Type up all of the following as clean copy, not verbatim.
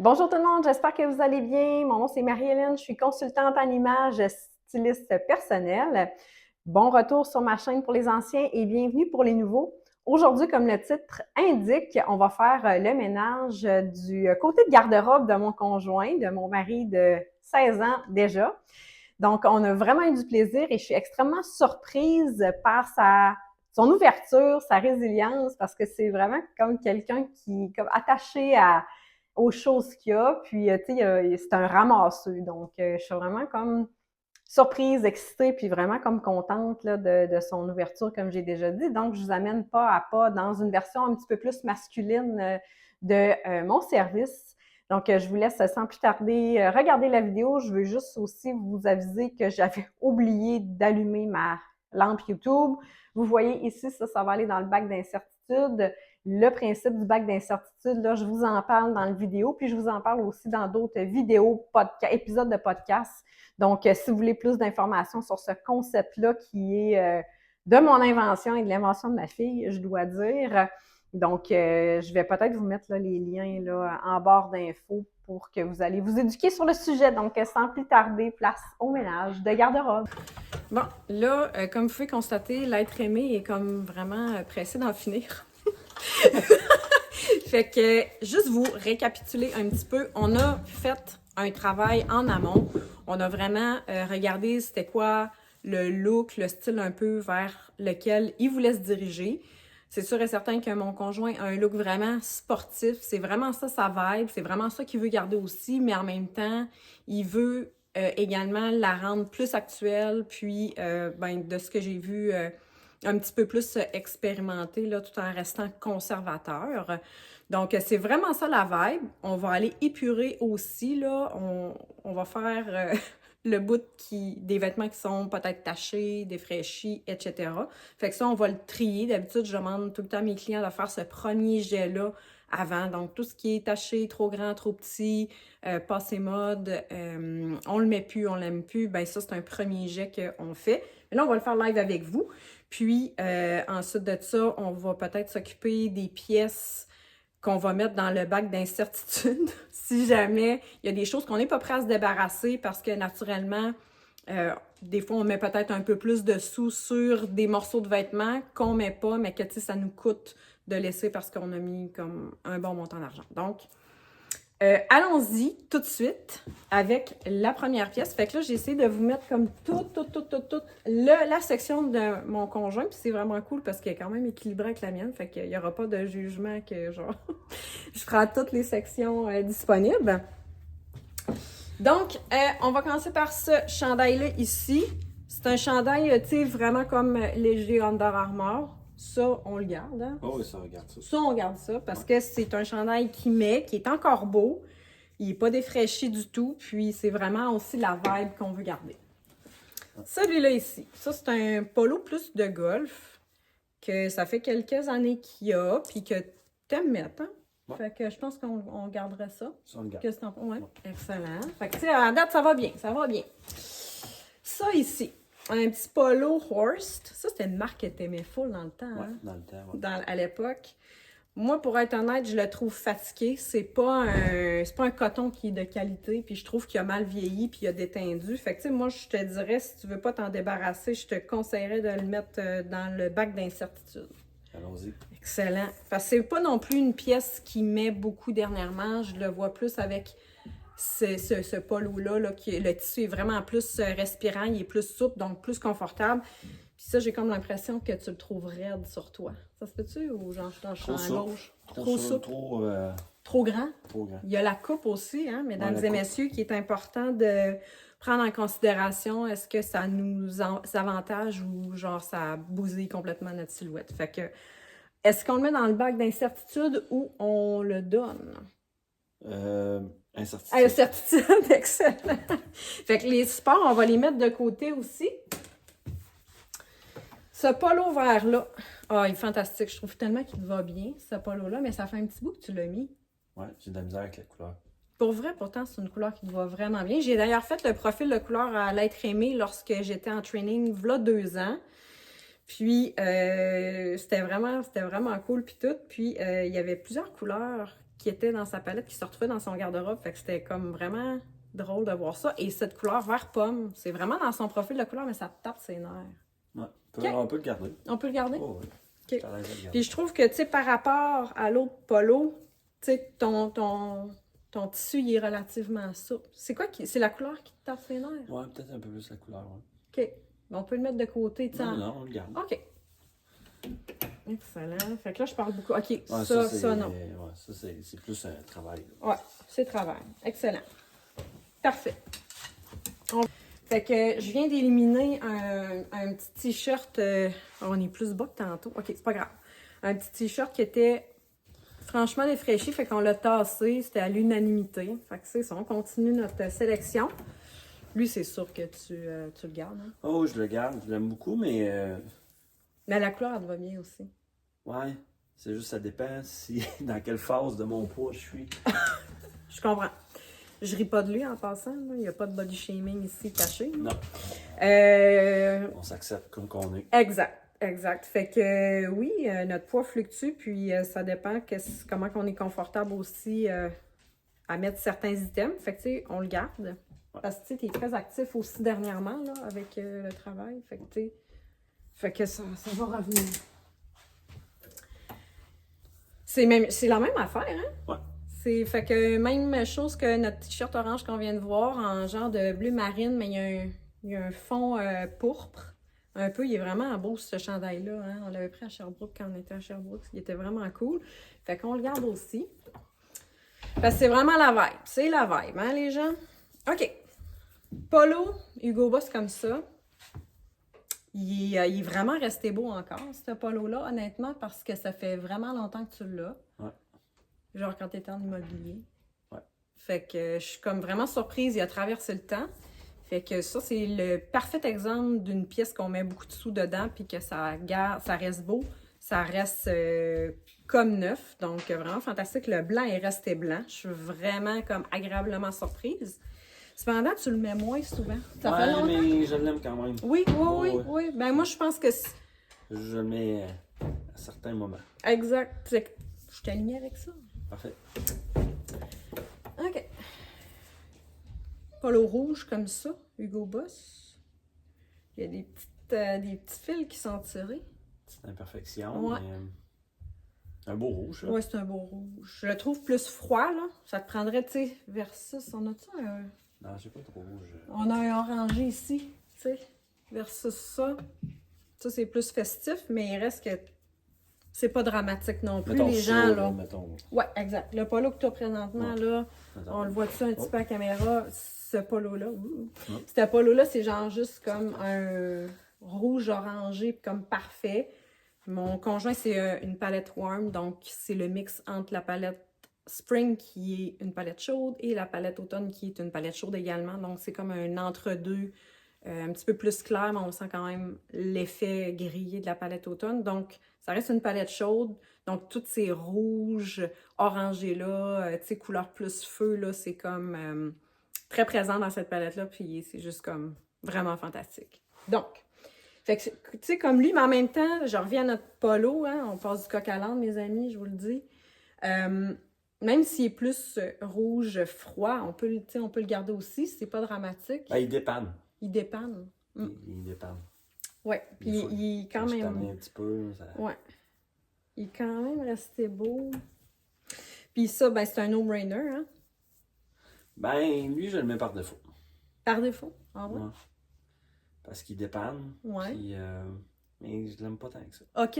Bonjour tout le monde, j'espère que vous allez bien. Mon nom c'est Marie-Hélène, je suis consultante en images, styliste personnelle. Bon retour sur ma chaîne pour les anciens et bienvenue pour les nouveaux. Aujourd'hui, comme le titre indique, on va faire le ménage du côté de garde-robe de mon conjoint, de mon mari de 16 ans déjà. Donc, on a vraiment eu du plaisir et je suis extrêmement surprise par son ouverture, sa résilience, parce que c'est vraiment comme quelqu'un qui est comme attaché aux choses qu'il y a. Puis, tu sais, c'est un ramasseux. Donc, je suis vraiment comme surprise, excitée, puis vraiment comme contente là, de son ouverture, comme j'ai déjà dit. Donc, je vous amène pas à pas dans une version un petit peu plus masculine de mon service. Donc, je vous laisse sans plus tarder regarder la vidéo. Je veux juste aussi vous aviser que j'avais oublié d'allumer ma lampe YouTube. Vous voyez ici, ça va aller dans le bac d'incertitude. Le principe du bac d'incertitude, là, je vous en parle dans la vidéo, puis je vous en parle aussi dans d'autres vidéos, épisodes de podcast. Donc, si vous voulez plus d'informations sur ce concept-là qui est de mon invention et de l'invention de ma fille, je dois dire. Donc, je vais peut-être vous mettre là, les liens là, en barre d'infos pour que vous allez vous éduquer sur le sujet. Donc, sans plus tarder, place au ménage de garde-robe. Bon, là, comme vous pouvez constater, l'être aimé est comme vraiment pressé d'en finir. Fait que, juste vous récapituler un petit peu, on a fait un travail en amont. On a vraiment regardé c'était quoi le look, le style un peu vers lequel il voulait se diriger. C'est sûr et certain que mon conjoint a un look vraiment sportif. C'est vraiment ça sa vibe. C'est vraiment ça qu'il veut garder aussi, mais en même temps, il veut également la rendre plus actuelle. Puis, de ce que j'ai vu, un petit peu plus expérimenté, là, tout en restant conservateur. Donc, c'est vraiment ça la vibe. On va aller épurer aussi, là. On va faire le bout des vêtements qui sont peut-être tachés, défraîchis, etc. Fait que ça, on va le trier. D'habitude, je demande tout le temps à mes clients de faire ce premier jet-là avant. Donc, tout ce qui est taché, trop grand, trop petit, passé mode, on le met plus, on l'aime plus, ben ça, c'est un premier jet qu'on fait. Mais là, on va le faire live avec vous. Puis, ensuite de ça, on va peut-être s'occuper des pièces qu'on va mettre dans le bac d'incertitude si jamais il y a des choses qu'on n'est pas prêt à se débarrasser parce que naturellement, des fois, on met peut-être un peu plus de sous sur des morceaux de vêtements qu'on met pas, mais que ça nous coûte de laisser parce qu'on a mis comme un bon montant d'argent. Donc, allons-y tout de suite avec la première pièce. Fait que là, j'ai essayé de vous mettre comme toute la section de mon conjoint. Puis c'est vraiment cool parce qu'elle est quand même équilibrée avec la mienne. Fait qu'il n'y aura pas de jugement que genre je prends toutes les sections disponibles. Donc, on va commencer par ce chandail-là ici. C'est un chandail, tu sais, vraiment comme léger Under Armour. Ça, on le garde. Hein? Oh oui, ça, regarde ça. Ça, on garde ça parce que c'est un chandail qui est encore beau. Il n'est pas défraîchi du tout. Puis, c'est vraiment aussi la vibe qu'on veut garder. Celui-là ici, ça, c'est un polo plus de golf que ça fait quelques années qu'il y a puis que t'aimes mettre, hein? Ouais. Fait que je pense qu'on garderait ça. Ça, on le garde. Qu'est-ce que t'en penses? Ouais. Excellent. Fait que, tu sais, à la date, ça va bien. Ça va bien. Ça ici, un petit polo Horst. Ça, c'était une marque que t'aimais full dans le temps. Ouais, hein? dans le temps, ouais. À l'époque. Moi, pour être honnête, je le trouve fatigué. C'est pas un coton qui est de qualité, puis je trouve qu'il a mal vieilli, puis il a détendu. Fait que, tu sais, moi, je te dirais, si tu veux pas t'en débarrasser, je te conseillerais de le mettre dans le bac d'incertitude. Allons-y. Excellent. Parce que c'est pas non plus une pièce qui met beaucoup dernièrement. Je le vois plus avec ce polo-là, là, le tissu est vraiment plus respirant, il est plus souple, donc plus confortable. Puis ça, j'ai comme l'impression que tu le trouves raide sur toi. Ça se peut-tu ou genre je suis en gauche? Trop souple. Trop grand? Trop grand. Il y a la coupe aussi, hein, mesdames et coupe. messieurs, qui est important de prendre en considération. Est-ce que ça nous avantage ou genre ça bousille complètement notre silhouette? Fait que, est-ce qu'on le met dans le bac d'incertitude ou on le donne? Incertitude. Incertitude, excellent. Fait que les supports, on va les mettre de côté aussi. Ce polo vert-là, il est fantastique. Je trouve tellement qu'il te va bien, ce polo-là, mais ça fait un petit bout que tu l'as mis. Ouais, j'ai de la misère avec la couleur. Pour vrai, pourtant, c'est une couleur qui te va vraiment bien. J'ai d'ailleurs fait le profil de couleur à l'être aimé lorsque j'étais en training, v'là 2 ans. Puis, c'était vraiment cool, puis tout. Puis, il y avait plusieurs couleurs qui était dans sa palette, qui se retrouvait dans son garde-robe. Fait que c'était comme vraiment drôle de voir ça. Et cette couleur vert pomme, c'est vraiment dans son profil de couleur, mais ça tape ses nerfs. Ouais. Ok. On peut le garder. On peut le garder? Oh, oui. Ok. T'as l'air de le garder. Puis je trouve que, tu sais, par rapport à l'autre polo, tu sais, ton tissu, il est relativement souple. C'est quoi qui... C'est la couleur qui te tape ses nerfs? Ouais, peut-être un peu plus la couleur, ouais. OK. On peut le mettre de côté, tu sais. Non, on le garde. OK. Excellent. Fait que là, je parle beaucoup. OK, Ouais, ça, non. Ouais, ça, c'est plus un travail. Ouais, c'est travail. Excellent. Parfait. Fait que je viens d'éliminer un petit t-shirt. On est plus bas que tantôt. OK, c'est pas grave. Un petit t-shirt qui était franchement défraîchi. Fait qu'on l'a tassé. C'était à l'unanimité. Fait que c'est ça. On continue notre sélection. Lui, c'est sûr que tu le gardes. Hein? Oh, je le garde. Je l'aime beaucoup, mais... Mais la couleur, elle te va bien aussi. Ouais. C'est juste, ça dépend si dans quelle phase de mon poids je suis. Je comprends. Je ris pas de lui en passant. Là. Il n'y a pas de body shaming ici caché. Non. Euh, On s'accepte comme qu'on est. Exact. Fait que oui, notre poids fluctue, puis ça dépend comment on est confortable aussi à mettre certains items. Fait que tu sais, on le garde. Ouais. Parce que tu es très actif aussi dernièrement là, avec le travail. Fait que tu sais, ça va revenir. C'est la même affaire, hein? Ouais. Fait que même chose que notre t-shirt orange qu'on vient de voir, en genre de bleu marine, mais il y a un fond pourpre. Un peu, il est vraiment beau ce chandail-là. Hein? On l'avait pris à Sherbrooke quand on était à Sherbrooke. Il était vraiment cool. Fait qu'on le garde aussi. Parce que c'est vraiment la vibe. C'est la vibe, hein, les gens? OK. Polo, Hugo Boss comme ça. Il est vraiment resté beau encore, ce polo-là, honnêtement, parce que ça fait vraiment longtemps que tu l'as. Ouais. Genre quand tu étais en immobilier. Ouais. Fait que je suis comme vraiment surprise, il a traversé le temps. Fait que ça, c'est le parfait exemple d'une pièce qu'on met beaucoup de sous dedans puis que ça reste beau. Ça reste comme neuf. Donc, vraiment fantastique. Le blanc est resté blanc. Je suis vraiment comme agréablement surprise. Cependant, tu le mets moins souvent. Ça fait longtemps? Mais je l'aime quand même. Oui. Ben moi, je pense que... Je le mets à certains moments. Exact. Je suis alignée avec ça. Parfait. OK. Polo rouge comme ça, Hugo Boss. Il y a des petits fils qui sont tirés. Petite imperfection, Ouais. mais un beau rouge. Oui, c'est un beau rouge. Je le trouve plus froid, là. Ça te prendrait, tu sais, versus... On a-tu un... Non, j'ai pas trop rouge. On a un orangé ici, tu sais, versus ça. Ça, c'est plus festif, mais il reste que... C'est pas dramatique non plus, Mettons les ça, gens, là. Mettons. Ouais, exact. Le polo que tu as présentement, là, Mettons. on le voit-tu un petit peu à la caméra, ce polo-là. Ouais. Ce polo-là, c'est genre juste comme un rouge orangé, comme parfait. Mon conjoint, c'est une palette warm, donc c'est le mix entre la palette spring, qui est une palette chaude, et la palette automne, qui est une palette chaude également. Donc, c'est comme un entre-deux, un petit peu plus clair, mais on sent quand même l'effet grillé de la palette automne. Donc, ça reste une palette chaude. Donc, tous ces rouges orangés-là, tu sais, couleur plus feu, là, c'est comme très présent dans cette palette-là. Puis, c'est juste comme vraiment fantastique. Donc, fait que, tu sais, comme lui, mais en même temps, je reviens à notre polo, hein, on passe du coq à l'âne, mes amis, je vous le dis. Même s'il est plus rouge froid, on peut le garder aussi, c'est pas dramatique. Ben, il dépanne. Il dépanne. Il dépanne. Ouais, puis il est quand Je même... un petit peu. Ça... Ouais. Il est quand même resté beau. Puis ça, ben c'est un no-brainer, hein? Ben, lui, je le mets par défaut. Par défaut, ah ouais? Ouais. Parce qu'il dépanne. Ouais. Puis, mais je l'aime pas tant que ça. OK.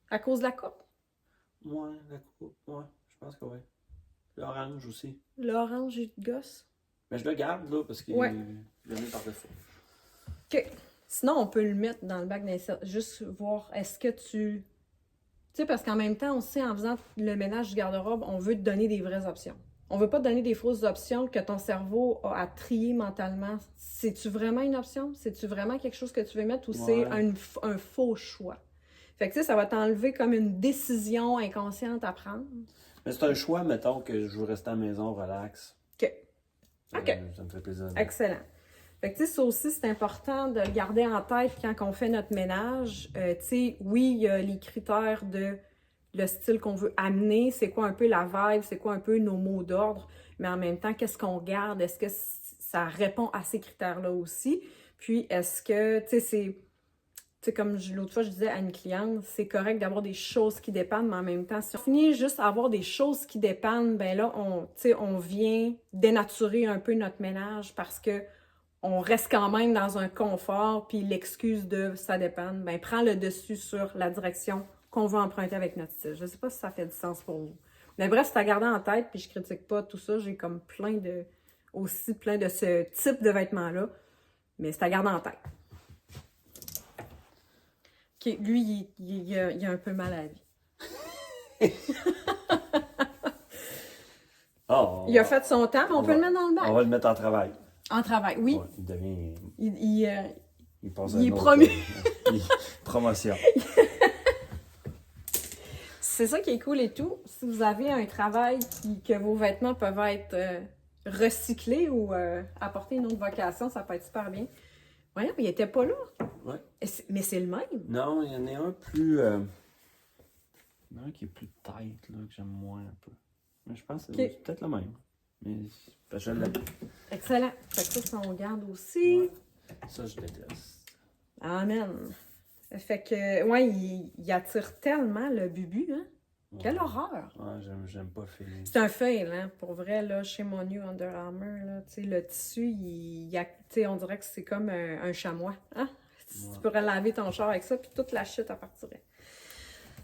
À cause de la coupe? Ouais, la coupe. Ouais, je pense que oui. L'orange aussi. L'orange et le gosse? Mais je le garde, là, parce que Ouais. je le mets par défaut. OK. Sinon, on peut le mettre dans le bac d'insert. Juste voir, est-ce que tu... Tu sais, parce qu'en même temps, aussi, en faisant le ménage du garde-robe, on veut te donner des vraies options. On veut pas te donner des fausses options que ton cerveau a à trier mentalement. C'est-tu vraiment une option? C'est-tu vraiment quelque chose que tu veux mettre ou c'est un faux choix? Fait que, tu sais, ça va t'enlever comme une décision inconsciente à prendre. Mais c'est un choix, mettons, que je veux rester à la maison, relax. OK. OK. Ça me fait plaisir. Excellent. Fait que, tu sais, ça aussi, c'est important de le garder en tête quand on fait notre ménage. Tu sais, oui, il y a les critères de le style qu'on veut amener, c'est quoi un peu la vibe, c'est quoi un peu nos mots d'ordre, mais en même temps, qu'est-ce qu'on garde? Est-ce que ça répond à ces critères-là aussi? Puis, est-ce que, tu sais, comme l'autre fois, je disais à une cliente, c'est correct d'avoir des choses qui dépendent, mais en même temps, si on finit juste à avoir des choses qui dépendent, ben là, on vient dénaturer un peu notre ménage parce que on reste quand même dans un confort, puis l'excuse de ça dépend, ben prend le dessus sur la direction qu'on veut emprunter avec notre style. Je sais pas si ça fait du sens pour vous. Mais bref, c'est à garder en tête, puis je critique pas tout ça. J'ai comme plein de ce type de vêtements-là. Mais c'est à garder en tête. OK, lui, il a un peu mal à la vie. Il a fait son temps, mais on peut le mettre dans le bac. On va le mettre en travail. En travail, oui. Ouais, il devient... Il passe il est autre, promu. Promotion. C'est ça qui est cool et tout. Si vous avez un travail que vos vêtements peuvent être recyclés ou apporter une autre vocation, ça peut être super bien. Voyons, il était pas là. Ouais. Mais c'est le même. Non, il y en a un plus... Il y en a un qui est plus tight, là, que j'aime moins un peu. Mais je pense que c'est peut-être le même. Mais je l'aime. Excellent. Fait que ça, on garde aussi. Ouais. Ça, je déteste. Amen. Fait que, ouais, il attire tellement le bubu, hein? Ouais. Quelle horreur! Ouais, j'aime pas le feeling. C'est un fail, hein? Pour vrai, là, chez mon New Under Armour, là, tu sais, le tissu, on dirait que c'est comme un chamois, hein? Ouais. Tu pourrais laver ton char avec ça, puis toute la shit, elle partirait.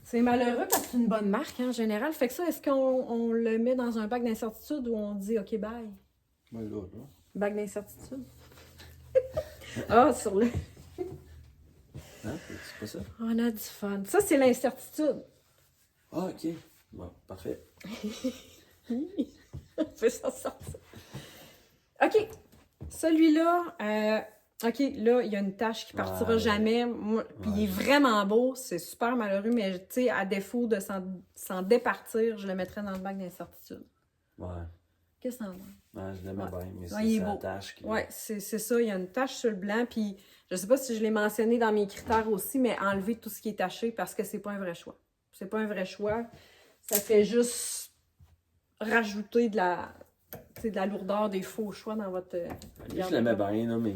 C'est malheureux parce que c'est une bonne marque, hein, en général. Fait que ça, est-ce qu'on le met dans un bac d'incertitude ou on dit « OK, bye Ouais, là. » Bac d'incertitude. Ah, sur le... Hein? C'est pas ça? On a du fun. Ça, c'est l'incertitude. Ah, OK. Bon, parfait. On peut s'en sortir. OK. Celui-là, OK, là, il y a une tache qui partira jamais. Puis il est vraiment beau. C'est super malheureux, mais tu sais, à défaut de s'en départir, je le mettrais dans le bac d'incertitude. Ouais. Qu'est-ce que t'en penses? Ouais, je l'aimais bien, mais il est c'est la beau. tache qui... Ouais, c'est ça. Il y a une tache sur le blanc. Puis je sais pas si je l'ai mentionné dans mes critères aussi, mais enlever tout ce qui est taché parce que c'est pas un vrai choix. C'est pas un vrai choix. Ça fait juste rajouter de la lourdeur des faux choix dans votre... Lui, je l'aimais bien, là, mais...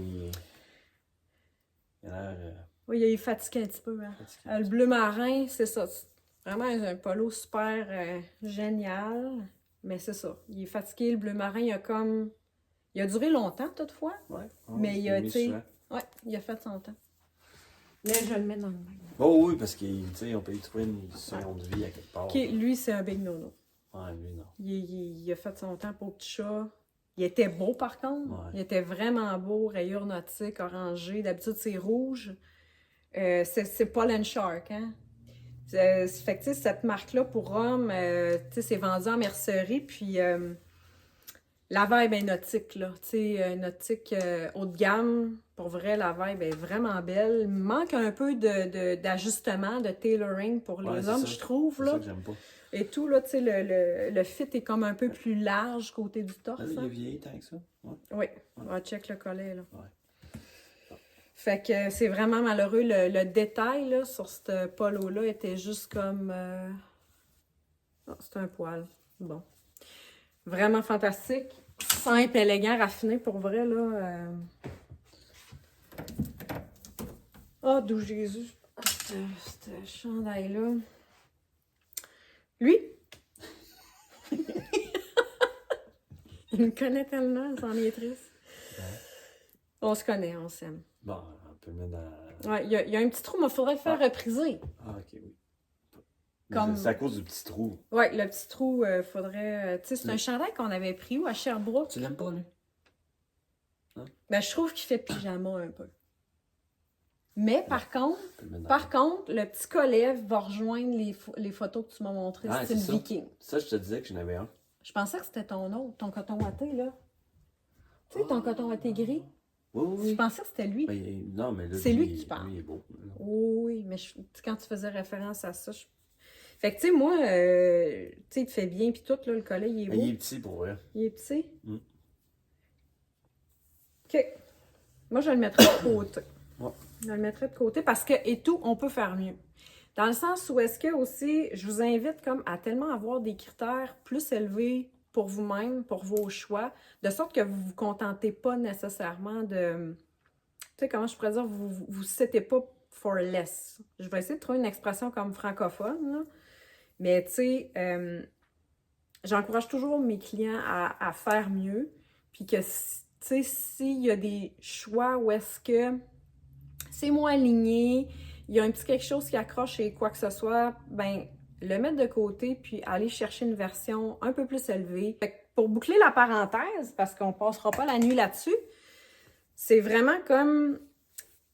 Il a l'air... Oui, il est fatigué un petit peu. Hein. Le bleu marin, c'est ça. Vraiment un polo super génial. Mais c'est ça. Il est fatigué. Le bleu marin, il a duré longtemps, toutefois. Ouais. Mais il a, tu sais... Ouais, il a fait son temps. Là, je le mets dans le bain. Oh oui, parce qu'on peut y trouver une seconde vie à quelque part. OK, lui, c'est un big no-no. Ouais, lui, non. Il a fait son temps pour petit chat. Il était beau, par contre. Ouais. Il était vraiment beau, rayures nautiques, orangé. D'habitude, c'est rouge. C'est Paul & Shark, hein? Fait que, cette marque-là, pour hommes, c'est vendu en mercerie, puis la vibe est nautique, là. Nautique haut de gamme. Pour vrai, la vibe est vraiment belle. Il manque un peu d'ajustement, de tailoring pour les hommes, je trouve, là. C'est ça que j'aime pas. Et tout, là, tu sais, le fit est comme un peu plus large côté du torse. Il a vieilli tant que ça. Ouais. Oui, on va check le collet, là. Ouais. Fait que c'est vraiment malheureux. Le détail, là, sur ce polo-là était juste comme... Oh, c'est un poil. Bon. Vraiment fantastique. Simple, élégant, raffiné, pour vrai, là. Oh, d'où Jésus. Ce chandail-là. Lui? Il me connaît tellement, c'en est triste. Ouais. On se connaît, on s'aime. Bon, on peut le mettre dans... Ouais, il y a un petit trou, mais il faudrait le faire repriser. Ah, OK, oui. Comme... C'est à cause du petit trou. Ouais, le petit trou, faudrait... tu sais, c'est un chandail qu'on avait pris où, à Sherbrooke. Tu l'aimes pas, lui? Hein? Ben, je trouve qu'il fait pyjama un peu. Mais par contre, le petit collet va rejoindre les photos que tu m'as montrées, style viking. Ça, je te disais que j'en avais un. Je pensais que c'était ton autre, ton coton watté, là. Tu sais, ton coton watté gris. Oui. Je pensais que c'était lui. Mais, non, mais là, c'est lui que tu parles. Lui, il est beau. Oui, mais quand tu faisais référence à ça, Fait que, tu sais, moi, tu sais, il te fait bien, puis tout, là, le collet, il est beau. Il est petit, pour vrai. Il est petit? Mm. OK. Moi, je le mettrais de côté. Ouais. Je le mettrais de côté parce que, et tout, on peut faire mieux. Dans le sens où est-ce que aussi, je vous invite comme à tellement avoir des critères plus élevés pour vous-même, pour vos choix, de sorte que vous ne vous contentez pas nécessairement de... Tu sais, comment je pourrais dire, vous ne setez pas for less. Je vais essayer de trouver une expression comme francophone, là. Mais tu sais, j'encourage toujours mes clients à faire mieux, puis que, tu sais, s'il y a des choix où est-ce que c'est moins aligné, il y a un petit quelque chose qui accroche et quoi que ce soit, ben le mettre de côté puis aller chercher une version un peu plus élevée. Fait que pour boucler la parenthèse, parce qu'on passera pas la nuit là-dessus, c'est vraiment comme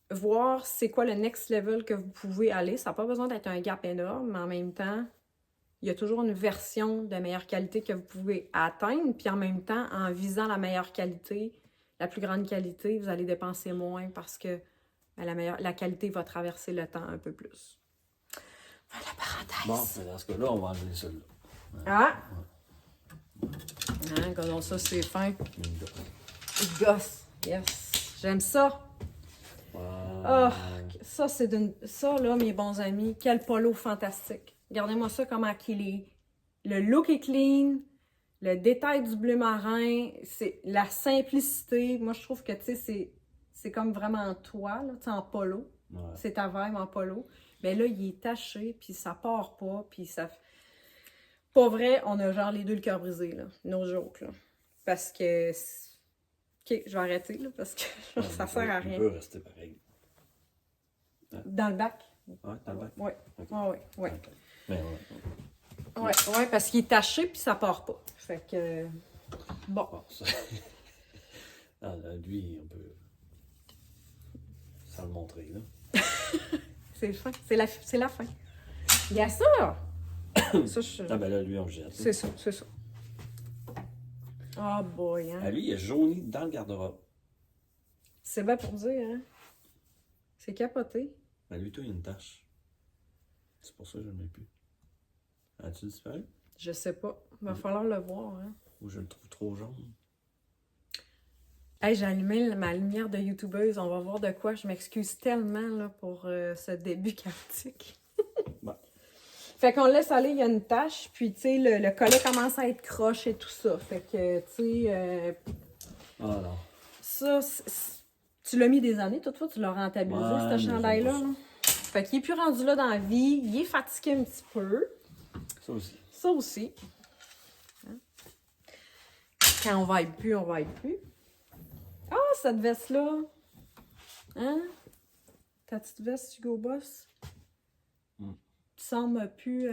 voir c'est quoi le next level que vous pouvez aller. Ça n'a pas besoin d'être un gap énorme, mais en même temps, il y a toujours une version de meilleure qualité que vous pouvez atteindre, puis en même temps, en visant la meilleure qualité, la plus grande qualité, vous allez dépenser moins parce que la qualité va traverser le temps un peu plus. Voilà la parenthèse. Bon, dans ce cas-là, on va enlever celui-là. Ah! Hein, comme ça, c'est fin. Il gosse. Yes. J'aime ça. Oh, ça, c'est d'une... Ça, là, mes bons amis, quel polo fantastique. Regardez-moi ça, comment qu'il est. Le look est clean. Le détail du bleu marin. C'est la simplicité. Moi, je trouve que, tu sais, c'est comme vraiment toi, là, tu sais, en polo. Ouais. C'est ta vibe en polo. Mais là, il est taché, puis ça part pas, puis ça... Pas vrai, on a genre les deux le cœur brisé, là. No joke, là. Parce que... OK, je vais arrêter, là, parce que ça sert à rien. Il peut rester pareil. Dans le bac? Ouais, dans le bac? Oui. Okay. Oui. Okay. Mais ouais, parce qu'il est taché, puis ça part pas. Fait que... Bon. Ça... ah, là, lui, on peut... Sans le montrer, là. C'est le fin. C'est la fin. Il y a ça! Ça je... Ah ben là, lui, on le jette. C'est ça. Oh boy, hein? Ah, lui, il est jauni dans le garde-robe. C'est bien pour dire, hein? C'est capoté. Ben lui, toi, il y a une tache. C'est pour ça que je ne le mets plus. As-tu disparu? Je sais pas. Il va falloir le voir, hein? Ou je le trouve trop jaune? Hey, j'ai allumé ma lumière de youtubeuse. On va voir de quoi. Je m'excuse tellement là, pour ce début chaotique. Bon. Fait qu'on laisse aller, il y a une tache. Puis, tu sais, le collet commence à être croche et tout ça. Fait que, tu sais... Ah non. Ça, tu l'as mis des années, toi, tu l'as rentabilisé, Ouais, ce chandail-là. Là. Fait qu'il est plus rendu là dans la vie. Il est fatigué un petit peu. Ça aussi. Ça aussi. Hein? Quand on va être plus, on va être plus. Ah, cette veste-là! Hein? Ta petite veste Hugo Boss? Tu sembles plus...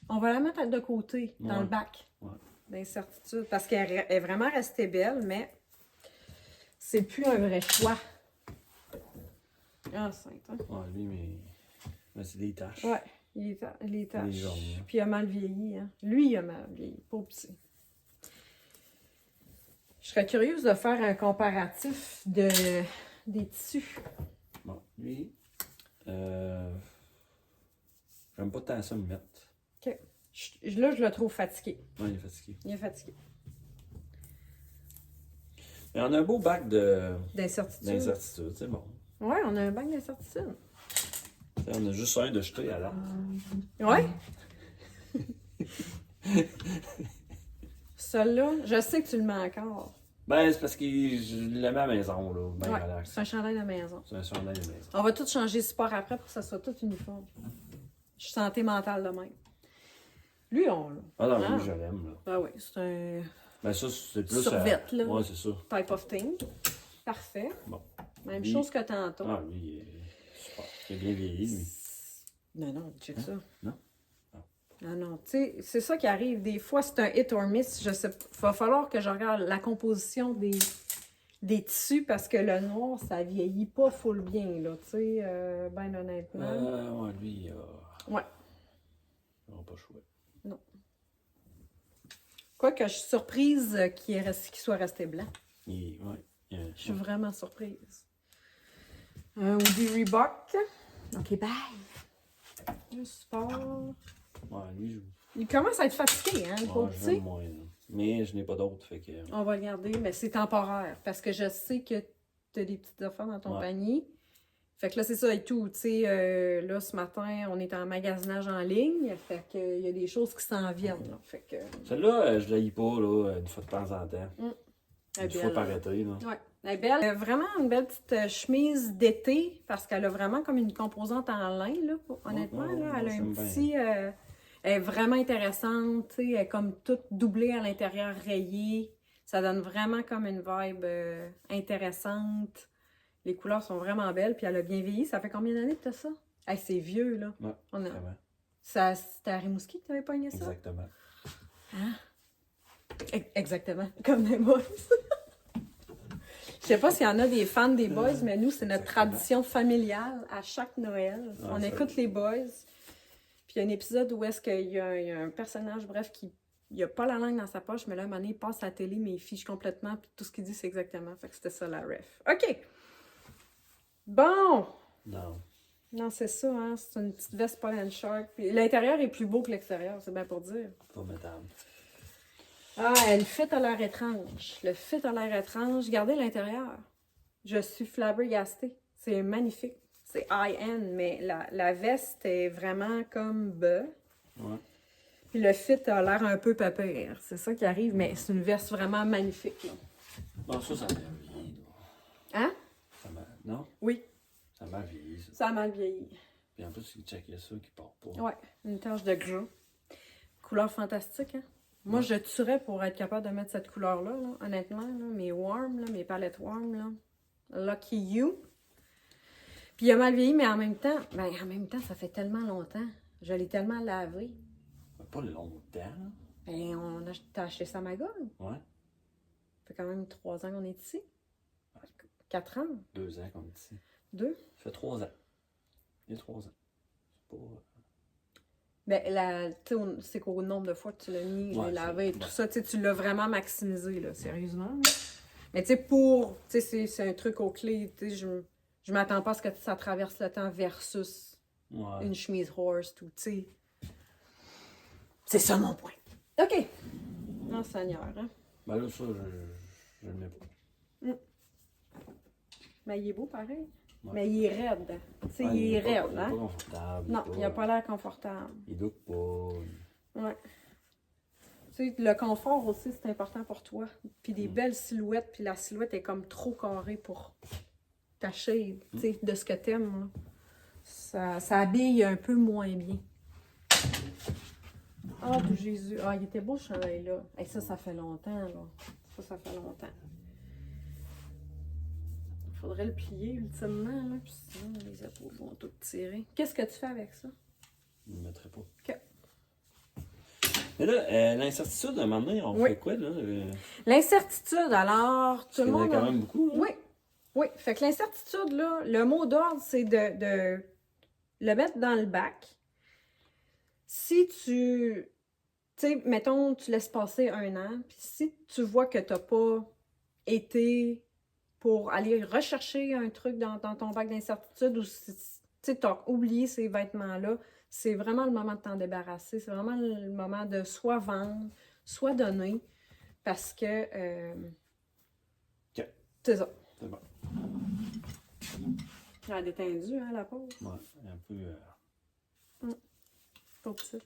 On va la mettre de côté, dans le bac. Ouais. D'incertitude. Parce qu'elle est vraiment restée belle, mais c'est plus un vrai choix. Ah, c'est hein? Ouais, lui, mais c'est des taches. Ouais, il est taches. Jaunes, hein. Puis il a mal vieilli. Hein? Lui, il a mal vieilli. Pauvre petit. Je serais curieuse de faire un comparatif des tissus. Bon, lui, j'aime pas tant ça me mettre. OK. Là, je le trouve fatigué. Ouais, il est fatigué. Il est fatigué. Mais on a un beau bac D'incertitude. c'est bon. Ouais, on a un bac d'incertitude. On a juste un de jeter à l'art. Ouais. Celui-là, je sais que tu le mets encore. Ben, c'est parce que je le mets à la maison, là. Ben, Ouais, relax. c'est un chandail de maison. C'est un chandail de maison. On va tout changer de sport après pour que ça soit tout uniforme. Je suis santé mentale de même. Lui, on l'a. Ah non, lui, je l'aime, là. Ah oui, c'est un Ben, ça, c'est plus. survette, là. Ouais, c'est ça. Type of thing. Parfait. Bon. Même Lui... chose que tantôt. Ah, lui, il est super. Il est bien vieilli, lui. Non, check ça. Non? Ah non, tu sais, c'est ça qui arrive. Des fois, c'est un hit or miss. Je sais, va falloir que je regarde la composition des tissus parce que le noir, ça vieillit pas full bien, là, tu sais, ben honnêtement. Ouais, lui, Ouais. il n'a pas chouette. Non. Quoique, je suis surprise qu'il soit resté blanc. Ouais. Je suis vraiment surprise. Un Woody Reebok. OK, bye. Un sport. Ouais, lui, Il commence à être fatigué, hein, le pauvre je petit. l'aime moins, là. Mais je n'ai pas d'autres, fait que... On va le garder, mais c'est temporaire. Parce que je sais que tu as des petites affaires dans ton panier. Fait que là, c'est ça et tout. Tu sais, là, ce matin, on est en magasinage en ligne. Fait qu'il y a des choses qui s'en viennent. Là. Fait que... Celle-là, je la lis pas, là, une fois de temps en temps. Elle est Une fois belle, par hein. été, là. Ouais, elle est belle. Vraiment une belle petite chemise d'été parce qu'elle a vraiment comme une composante en lin, là, honnêtement. Là, elle a un petit... elle est vraiment intéressante. Tu sais, elle est comme toute doublée à l'intérieur, rayée. Ça donne vraiment comme une vibe intéressante. Les couleurs sont vraiment belles, puis elle a bien vieilli. Ça fait combien d'années que tu as ça? Hey, c'est vieux, là. Ouais, vraiment. C'était à Rimouski que tu avais pogné ça? Exactement. Hein? Exactement, comme les boys. Je sais pas s'il y en a des fans des boys, mais nous, c'est notre tradition familiale à chaque Noël. Ah, on écoute les boys. Puis il y a un épisode où est-ce qu'il y a un personnage, bref, qui il a pas la langue dans sa poche, mais là, à un moment donné, il passe à la télé, mais il fiche complètement, puis tout ce qu'il dit, c'est exactement. Fait que c'était ça la ref. OK! Bon! Non. Non, c'est ça, hein? C'est une petite veste Paul and Shark. Puis l'intérieur est plus beau que l'extérieur, c'est bien pour dire. Pas madame. Ah, le fit a l'air étrange. Le fit a l'air étrange. Regardez l'intérieur. Je suis flabbergastée. C'est magnifique. C'est high-end, mais la veste est vraiment comme bas. Ouais. Puis le fit a l'air un peu papère. C'est ça qui arrive, mais c'est une veste vraiment magnifique. Là. Bon, ça m'a vieilli, là. Hein? Non? Oui, Ça m'a vieilli, ça. ça a mal vieilli. Puis en plus, il checkait ça qui part pas. Ouais, une tache de gras. Couleur fantastique, hein? Moi, je tuerais pour être capable de mettre cette couleur-là, là, honnêtement. Là, mes warm, là, mes palettes warm, là. Lucky you. Puis il a mal vieilli, mais en même temps, ça fait tellement longtemps. Je l'ai tellement lavé. Pas longtemps, là. Ben, t'as acheté ça à Magog. Ouais. Ça fait quand même 3 ans qu'on est ici. 4 ans. 2 ans qu'on est ici. 2. Ça fait 3 ans. Il y a 3 ans. C'est pas... Ben, c'est qu'au nombre de fois que tu l'as mis, Ouais, lavé et tout ouais. ça, tu l'as vraiment maximisé, là, sérieusement. Là. Mais c'est un truc aux clés, je m'attends pas à ce que ça traverse le temps versus une chemise horse, tout, tu sais. C'est ça mon point. OK. Non, Seigneur, hein. Ben là, ça, je le mets pas. Mais il est beau, pareil. Ouais. Mais il est raide. Tu sais, il est raide, Il hein. est pas confortable. Non, il a pas l'air confortable. Il doute pas. Ouais. Tu sais, le confort aussi, c'est important pour toi. Puis des belles silhouettes, puis la silhouette est comme trop carrée pour tâcher, tu sais, de ce que t'aimes. Ça habille un peu moins bien. Ah, de Jésus. Ah, il était beau, ce chandail-là. Et ça fait longtemps, là. Ça fait longtemps. Il faudrait le plier, ultimement, là. Puis sinon, les épaules vont toutes tirer. Qu'est-ce que tu fais avec ça? Je ne le mettrai pas. OK. Mais là, l'incertitude, à un moment donné, on fait quoi, là? L'incertitude, alors, tout le monde... Il y en a quand même beaucoup, là. Oui. Oui. Fait que l'incertitude, là, le mot d'ordre, c'est de le mettre dans le bac. Si tu sais, mettons, tu laisses passer 1 an, puis si tu vois que tu n'as pas été pour aller rechercher un truc dans ton bac d'incertitude ou si tu as oublié ces vêtements-là, c'est vraiment le moment de t'en débarrasser. C'est vraiment le moment de soit vendre, soit donner, parce que... OK. C'est ça. C'est bon. Elle a détendu, hein, la pauvre. Ouais, un peu... Pas petit.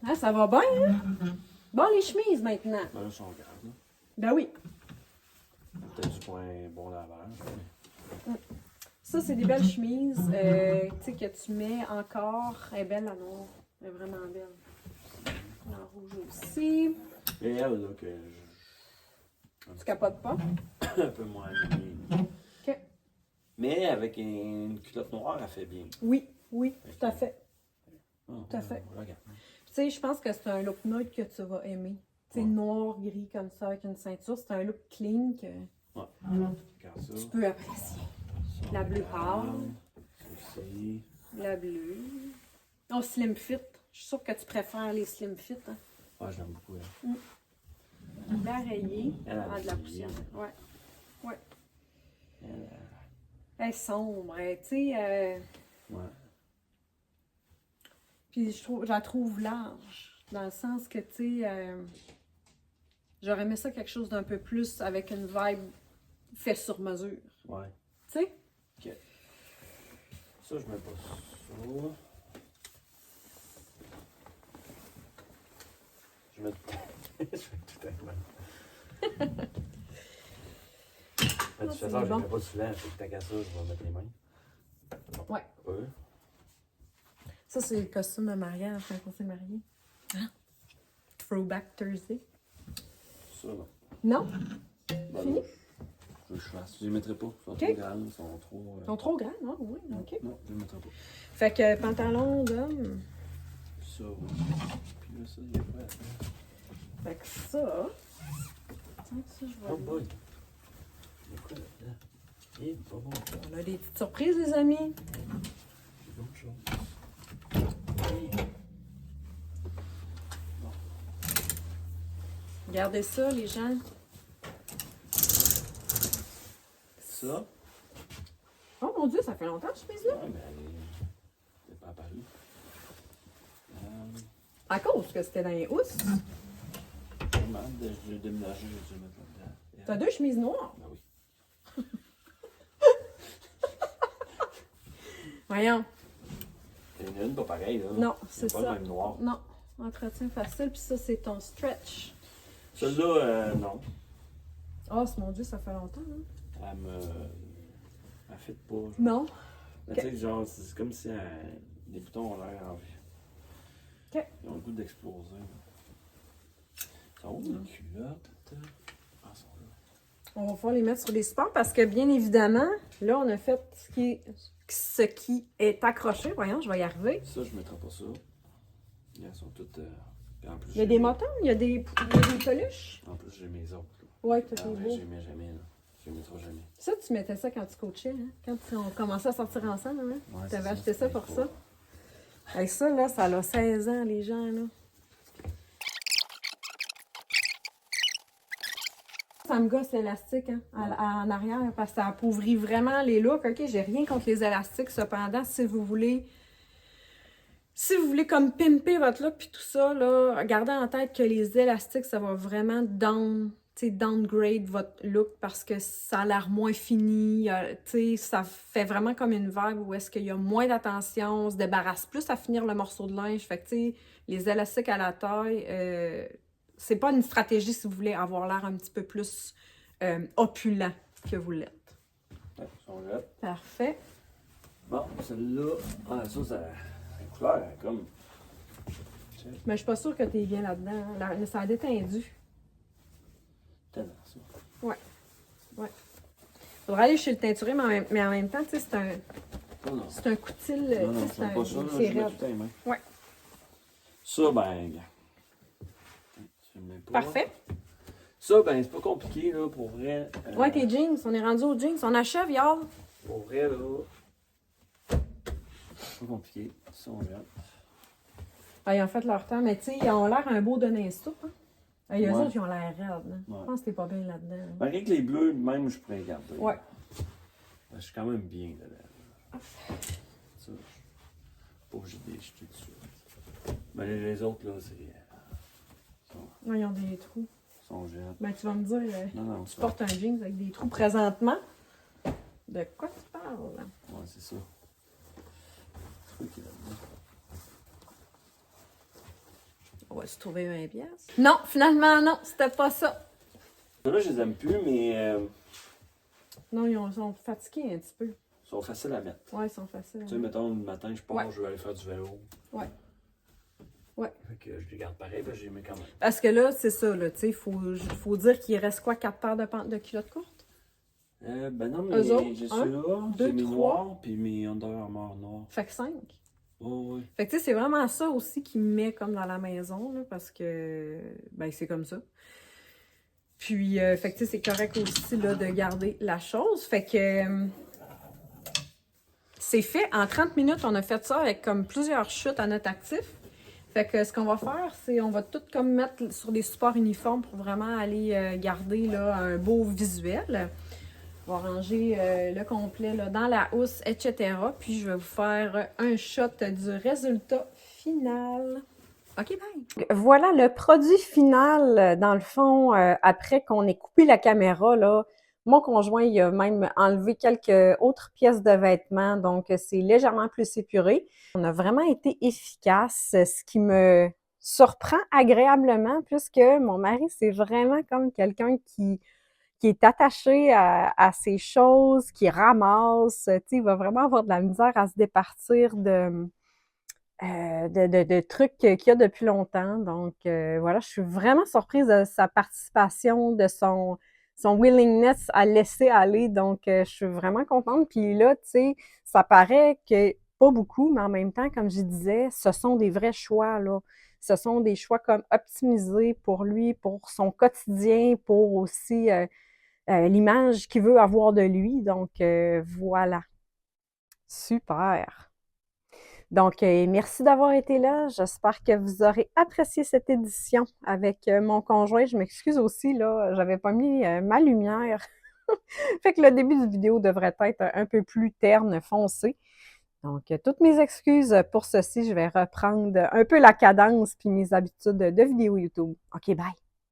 Ah, ça va bien, hein? Bon, les chemises, maintenant. Ben là, ils sont grandes, là. Ben oui. Peut-être du point bon lavage. Ça, c'est des belles chemises, tu sais, que tu mets encore. Elle est belle, la noire. Elle est vraiment belle. En rouge aussi. Et elle, là, que Tu capotes pas? un peu moins bien. OK. Mais avec une culotte noire, elle fait bien. Oui, oui, tout à fait. Tout à fait. Regarde. Tu sais, je pense que c'est un look neutre que tu vas aimer. Tu sais, Ouais. noir, gris, comme ça, avec une ceinture. C'est un look clean que Ouais. Regarde ça. tu peux apprécier. Ça, La bleue regarde. pâle. Ça aussi. La bleue. Oh, slim fit. Je suis sûre que tu préfères les slim fit. Hein? Ouais, je l'aime beaucoup, elle. La rayée. Elle a Ah, de la rayé. poussière. Ouais. Ouais. Elle, Elle est sombre. Tu sais. ouais. Puis je la trouve large. Dans le sens que, tu sais. J'aurais aimé ça quelque chose d'un peu plus avec une vibe fait sur mesure. Ouais. Tu sais? Ok. Ça, je mets pas ça. Je mets je mets tout avec moi. De toute façon, je ne mets pas souvent, fait que tant qu'à ça, je vais mettre les mains. Ouais. Ouais. Ça, c'est le costume de mariage quand on s'est marié. Hein? Throwback Thursday. Ça, non. Non? Ben, Fini? Je fasse. Je les mettrai pas. Ils sont Ok. trop grands, ils sont trop. Ils sont trop grands, non? Oui, ok. Non, je les mettrai pas. Fait que pantalon d'homme. Ça, oui. Puis là, ça, il y a pas à faire. Fait que ça. Tiens, ça, je Oh vais. boy! Il y a quoi là-dedans? Il est pas bon. On a des petites surprises, les amis. C'est d'autres choses. Regardez ça, les gens. Ça? Oh mon Dieu, ça fait longtemps, je fais ça. Ouais, mais elle n'est pas apparue. À cause que c'était dans les housses. Vraiment, de déménager, j'ai dû mettre là-dedans. T'as deux chemises noires. Ben oui. Voyons. Il y en a une pas pareille, là. Non, c'est pas ça. le même noir. Non. Entretien facile, puis ça, c'est ton stretch. Celle-là, non. Oh, mon Dieu, ça fait longtemps, hein? Elle fit pas. Genre. Non. Mais tu sais, genre, c'est comme si les boutons ont l'air en vie. OK. Ils ont le goût d'exploser. Ils sont où les culottes? Ah, ils sont là. On va pouvoir les mettre sur les supports parce que, bien évidemment, là, on a fait ce qui est accroché. Voyons, je vais y arriver. Ça, je ne mettrai pas ça. Elles sont toutes. En plus, Il y a des motons, il y a des peluches. En plus, j'ai mes autres. Là. Ouais, tout Ah, est ben, beau. je les mets jamais, là. Je les mettrai jamais. Ça, tu mettais ça quand tu coachais, hein? Quand on commençait à sortir ensemble, hein? Ouais, Tu avais c'est acheté ça c'est pour pas- ça. Avec ça, là, ça a 16 ans, les gens, là. Ça me gosse l'élastique, hein, en arrière, parce que ça appauvrit vraiment les looks. OK, j'ai rien contre les élastiques, cependant, si vous voulez comme pimper votre look puis tout ça, là, gardez en tête que les élastiques, ça va vraiment downgrade votre look parce que ça a l'air moins fini. Ça fait vraiment comme une vibe où est-ce qu'il y a moins d'attention, on se débarrasse plus à finir le morceau de linge. Fait que, tu sais, les élastiques à la taille, c'est pas une stratégie si vous voulez avoir l'air un petit peu plus opulent que vous l'êtes. Ouais, ils sont là. Parfait. Bon, celle-là. Ah, ça, la couleur, elle est comme. Mais je suis pas sûre que tu es bien là-dedans. Hein. Ça a détendu. Tellement ça. Ouais. Faudrait aller chez le teinturier, mais en même temps, tu sais, c'est un. Non, non. C'est un coutil. Non, non, tu sais, c'est pas ça, là, c'est je mets raide. tout à les mains. Ouais. Ça, ben. Tu le mets pas. Parfait. Ça, ben, c'est pas compliqué, là, pour vrai. Ouais, tes jeans, on est rendu aux jeans. On achève, y'all. Pour vrai, là. C'est pas compliqué. Ça, on regarde. Ah, ils ont fait leur temps, mais tu sais, ils ont l'air un beau Denain Soup. Hein? Ah, eux Ouais. autres, ils ont l'air raides. Hein? Ouais. Je pense que t'es pas bien là-dedans. Hein? Malgré que les bleus, même, je pourrais garder. Ouais. Ben, je suis quand même bien dedans. Ça, je suis pas obligé de les jeter dessus. Mais les autres, là, Ouais, ils ont des trous. sont géants. Ben, tu vas me dire, Non, non, tu portes un jeans avec des trous présentement. De quoi tu parles? Ouais, c'est ça. Le truc est là-dedans. On va se trouver 20 pièces. Non, finalement, non, c'était pas ça. Là, je les aime plus, mais Non, ils sont fatigués un petit peu. ils sont faciles à mettre. Ouais, ils sont faciles. Tu sais, mettons, le matin, je pars, Ouais. je vais aller faire du vélo. Ouais. Ouais. Fait que je les garde pareil, ben, je les mets quand même. Parce que là, c'est ça, là, tu sais, faut dire qu'il reste quoi, 4 paires de culottes courtes? Ben non, Eux autres, mais j'ai un, ceux-là, deux, j'ai mes trois. noirs, puis mes Under Armour noirs. Fait que 5. Oh, ouais. Fait que tu sais, c'est vraiment ça aussi qui me met comme dans la maison, là, parce que, ben, c'est comme ça. Puis, fait que tu sais, c'est correct aussi, là, de garder la chose. Fait que, c'est fait. En 30 minutes, on a fait ça avec comme plusieurs chutes à notre actif. Fait que ce qu'on va faire, c'est on va tout comme mettre sur des supports uniformes pour vraiment aller garder là, un beau visuel. On va ranger le complet là, dans la housse, etc. Puis je vais vous faire un shot du résultat final. OK, bye! Voilà le produit final, dans le fond, après qu'on ait coupé la caméra, là. Mon conjoint, il a même enlevé quelques autres pièces de vêtements, donc c'est légèrement plus épuré. On a vraiment été efficace, ce qui me surprend agréablement puisque mon mari, c'est vraiment comme quelqu'un qui est attaché à ses choses, qui ramasse, tu sais, il va vraiment avoir de la misère à se départir de trucs qu'il y a depuis longtemps. Donc, voilà, je suis vraiment surprise de sa participation, de son willingness à laisser aller. Donc, je suis vraiment contente. Puis là, tu sais, ça paraît que pas beaucoup, mais en même temps, comme je disais, ce sont des vrais choix, là. Ce sont des choix comme optimisés pour lui, pour son quotidien, pour aussi l'image qu'il veut avoir de lui. Donc, voilà. Super. Donc, merci d'avoir été là. J'espère que vous aurez apprécié cette édition avec mon conjoint. Je m'excuse aussi, là, j'avais pas mis ma lumière. Fait que le début de vidéo devrait être un peu plus terne, foncé. Donc, toutes mes excuses pour ceci. Je vais reprendre un peu la cadence puis mes habitudes de vidéo YouTube. OK, bye!